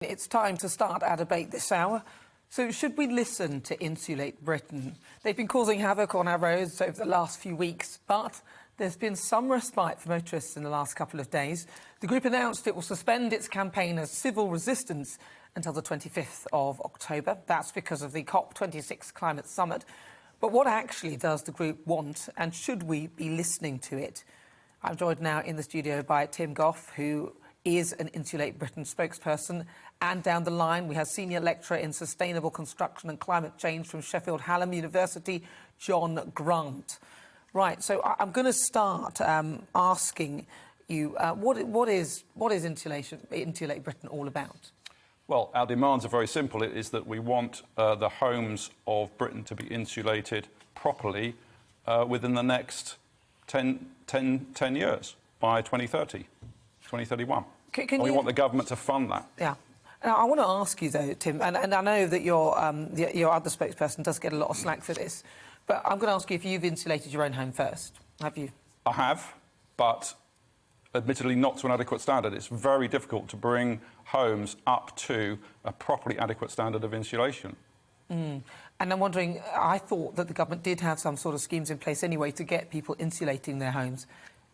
It's time to start our debate this hour. So should we listen to Insulate Britain? They've been causing havoc on our roads over the last few weeks, but there's been some respite for motorists in the last couple of days. The group announced it will suspend its campaign as civil resistance until the 25th of October. That's because of the COP26 climate summit. But what actually does the group want, and should we be listening to it? I'm joined now in the studio by Tim Goff, who is an Insulate Britain spokesperson, and down the line we have senior lecturer in sustainable construction and climate change from Sheffield Hallam University, John Grant. Right, so I'm going to start asking you, what is Insulate Britain all about? Well, our demands are very simple. It is that we want the homes of Britain to be insulated properly within the next 10 years, by 2030, 2031. And we want the government to fund that. Yeah. Now, I want to ask you, though, Tim, and I know that your other spokesperson does get a lot of slack for this, but I'm going to ask you if you've insulated your own home first. Have you? I have, but admittedly not to an adequate standard. It's very difficult to bring homes up to a properly adequate standard of insulation. And I'm wondering, I thought that the government did have some sort of schemes in place anyway to get people insulating their homes.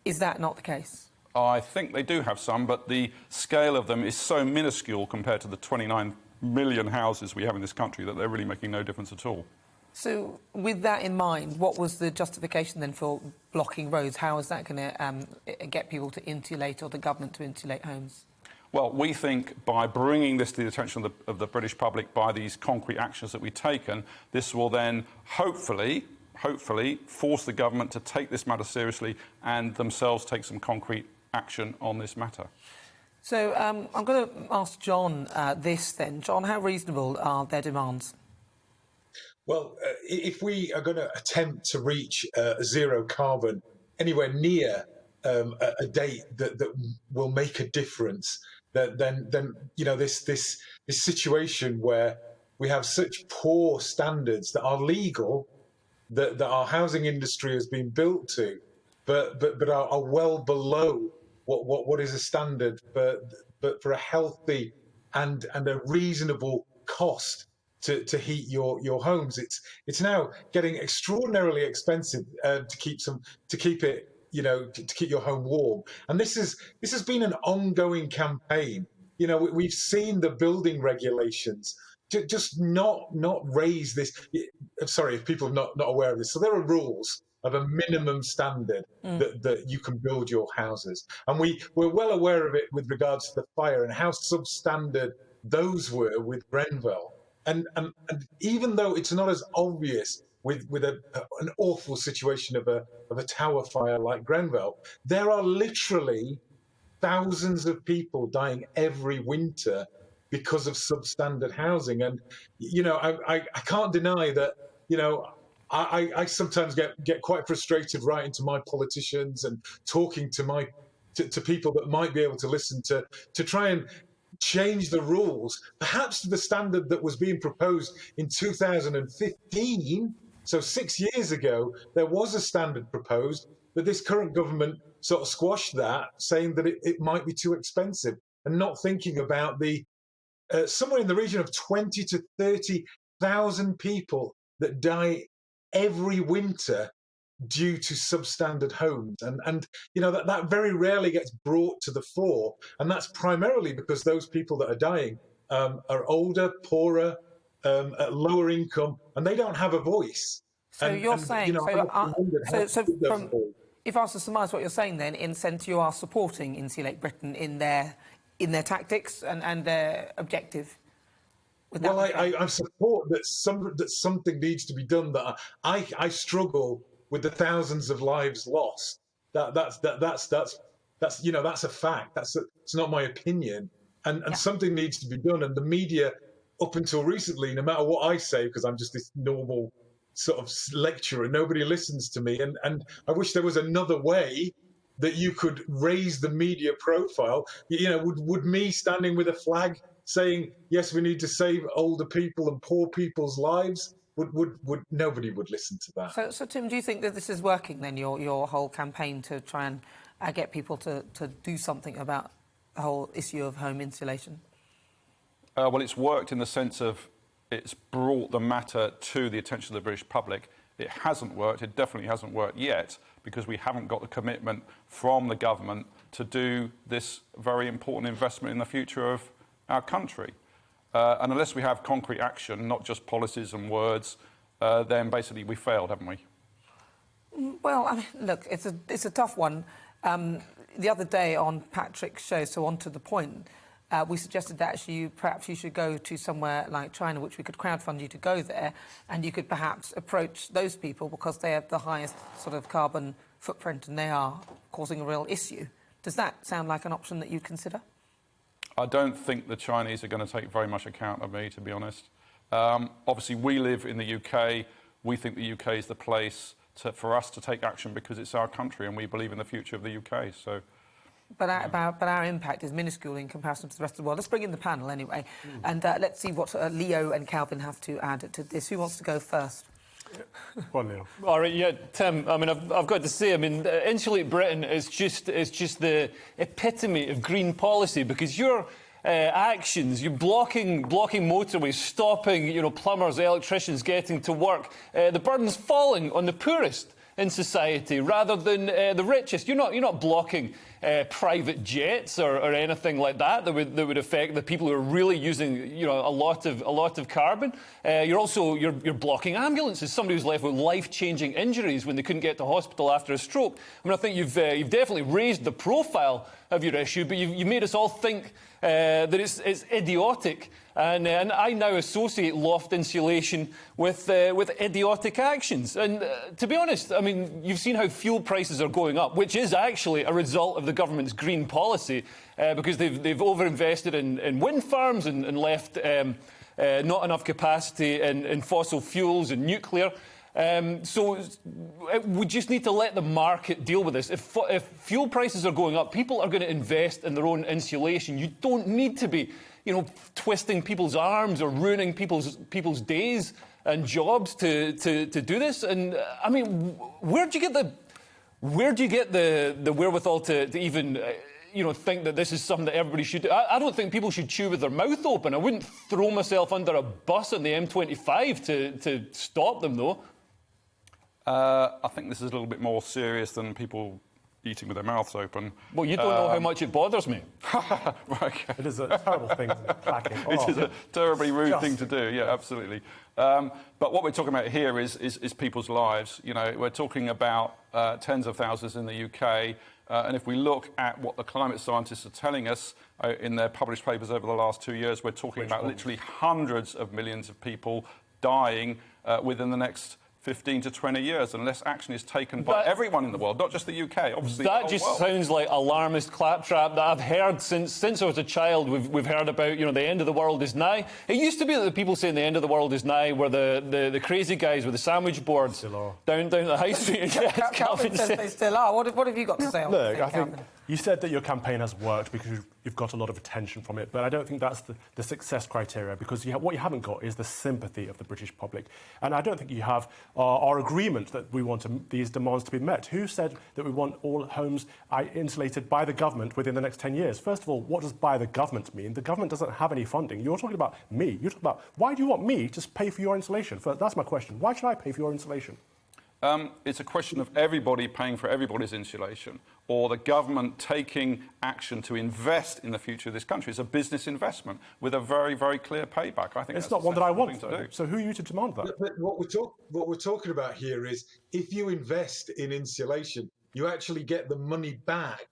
Is that not the case? I think they do have some, but the scale of them is so minuscule compared to the 29 million houses we have in this country that they're really making no difference at all. So, with that in mind, what was the justification then for blocking roads? How is that going to get people to insulate, or the government to insulate homes? Well, we think by bringing this to the attention of the British public, by these concrete actions that we've taken, this will then hopefully force the government to take this matter seriously and themselves take some concrete action on this matter. So I'm going to ask John this then. John, how reasonable are their demands? Well, if we are going to attempt to reach zero carbon anywhere near a date that will make a difference, then you know, this situation where we have such poor standards that are legal, that our housing industry has been built to, but are well below what is a standard for a healthy and a reasonable cost to heat your homes. It's now getting extraordinarily expensive to keep it, you know, to keep your home warm. And this has been an ongoing campaign. You know, we've seen the building regulations just not raise this. Sorry if people are not aware of this. So there are rules of a minimum standard that you can build your houses. And we're well aware of it with regards to the fire and how substandard those were with Grenfell. And even though it's not as obvious with an awful situation of a tower fire like Grenfell, there are literally thousands of people dying every winter because of substandard housing. And, you know, I can't deny that, you know, I sometimes get quite frustrated writing to my politicians and talking to people that might be able to listen to try and change the rules, perhaps to the standard that was being proposed in 2015. So 6 years ago, there was a standard proposed, but this current government sort of squashed that, saying that it might be too expensive, and not thinking about the somewhere in the region of 20 to 30,000 people that die every winter due to substandard homes. And you know, that very rarely gets brought to the fore, and that's primarily because those people that are dying are older, poorer, at lower income, and they don't have a voice. So you're saying, you know, if I was to surmise what you're saying, then, in a sense, you are supporting Insulate Britain in their tactics and their objective. Well, I support that something needs to be done. That I struggle with the thousands of lives lost. That's you know, that's a fact. It's not my opinion. And something needs to be done. And the media, up until recently, no matter what I say, because I'm just this normal sort of lecturer, nobody listens to me. And I wish there was another way that you could raise the media profile. You know, would me standing with a flag saying, yes, we need to save older people and poor people's lives, would nobody would listen to that. So Tim, do you think that this is working then, your whole campaign to try and get people to do something about the whole issue of home insulation? Well, it's worked in the sense of it's brought the matter to the attention of the British public. It hasn't worked. It definitely hasn't worked yet because we haven't got the commitment from the government to do this very important investment in the future of our country. And unless we have concrete action, not just policies and words, then basically we failed, haven't we? Well, I mean, look, it's a tough one. The other day on Patrick's show, so on to the point, we suggested that actually perhaps you should go to somewhere like China, which we could crowdfund you to go there, and you could perhaps approach those people because they have the highest sort of carbon footprint and they are causing a real issue. Does that sound like an option that you'd consider? I don't think the Chinese are going to take very much account of me, to be honest. Obviously, we live in the UK. We think the UK is the place for us to take action because it's our country and we believe in the future of the UK. So, But our impact is minuscule in comparison to the rest of the world. Let's bring in the panel anyway, and let's see what Leo and Calvin have to add to this. Who wants to go first? Go on, Leo. All right, yeah, Tim. I mean, I've got to say, I mean, Insulate Britain is just the epitome of green policy because your actions, you're blocking motorways, stopping, plumbers, electricians getting to work. The burden's falling on the poorest in society rather than the richest. You're not blocking private jets or anything like that would affect the people who are really using a lot of carbon. You're blocking ambulances. Somebody who's left with life-changing injuries when they couldn't get to hospital after a stroke. I mean, I think you've definitely raised the profile of your issue, but you've made us all think that it's idiotic. And I now associate loft insulation with idiotic actions. And to be honest, I mean, you've seen how fuel prices are going up, which is actually a result of the government's green policy, because they've overinvested in wind farms and left not enough capacity in fossil fuels and nuclear. So we just need to let the market deal with this. If fuel prices are going up, people are going to invest in their own insulation. You don't need to be twisting people's arms or ruining people's days and jobs to do this. And I mean, where do you get the wherewithal to even think that this is something that everybody should do? I don't think people should chew with their mouth open. I wouldn't throw myself under a bus on the M25 to stop them, though. I think this is a little bit more serious than people eating with their mouths open. Well, you don't know how much it bothers me. Right. It is a terrible thing. Clacking. It is a terribly rude thing to do. Yeah, absolutely. But what we're talking about here is people's lives. We're talking about tens of thousands in the UK. And if we look at what the climate scientists are telling us in their published papers over the last 2 years, we're talking about literally hundreds of millions of people dying within the next 15 to 20 years unless action is taken by everyone in the world, not just the UK, obviously. That just sounds like alarmist claptrap that I've heard since I was a child. We've heard about, the end of the world is nigh. It used to be that the people saying the end of the world is nigh were the crazy guys with the sandwich boards down the high street. Calvin says they still are. What have you got to say on that? Look, I think you said that your campaign has worked because you've got a lot of attention from it, but I don't think that's the success criteria because what you haven't got is the sympathy of the British public. And I don't think you have our agreement that we want these demands to be met. Who said that we want all homes insulated by the government within the next 10 years? First of all, what does by the government mean? The government doesn't have any funding. You're talking about me. You're talking about, why do you want me to pay for your insulation? That's my question. Why should I pay for your insulation? It's a question of everybody paying for everybody's insulation or the government taking action to invest in the future of this country. It's a business investment with a very, very clear payback. I think it's not one that I want, though. So who are you to demand that? But what we're talking about here is if you invest in insulation, you actually get the money back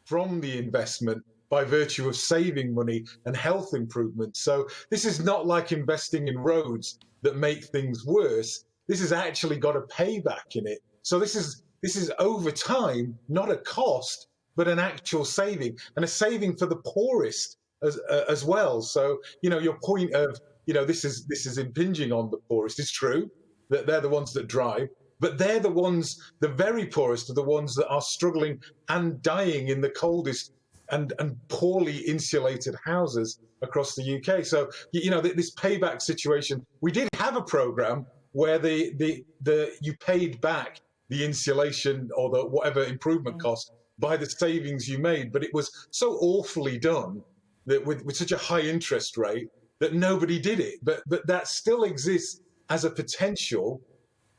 from the investment by virtue of saving money and health improvements. So this is not like investing in roads that make things worse. This has actually got a payback in it. So this is over time, not a cost, but an actual saving, and a saving for the poorest as well. So, your point of, this is impinging on the poorest is true, that they're the ones that drive, but they're the very poorest are the ones that are struggling and dying in the coldest and poorly insulated houses across the UK. So, this payback situation, we did have a programme where you paid back the insulation or the whatever improvement cost by the savings you made, but it was so awfully done that with such a high interest rate that nobody did it, but that still exists as a potential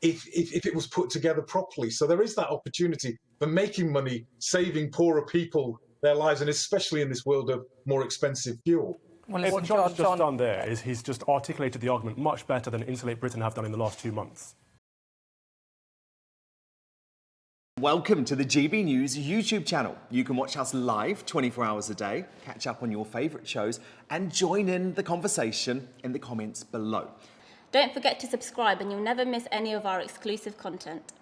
if it was put together properly. So there is that opportunity for making money, saving poorer people their lives, and especially in this world of more expensive fuel. Well, What listen, John's just done there is he's just articulated the argument much better than Insulate Britain have done in the last 2 months. Welcome to the GB News YouTube channel. You can watch us live 24 hours a day, catch up on your favourite shows, and join in the conversation in the comments below. Don't forget to subscribe and you'll never miss any of our exclusive content.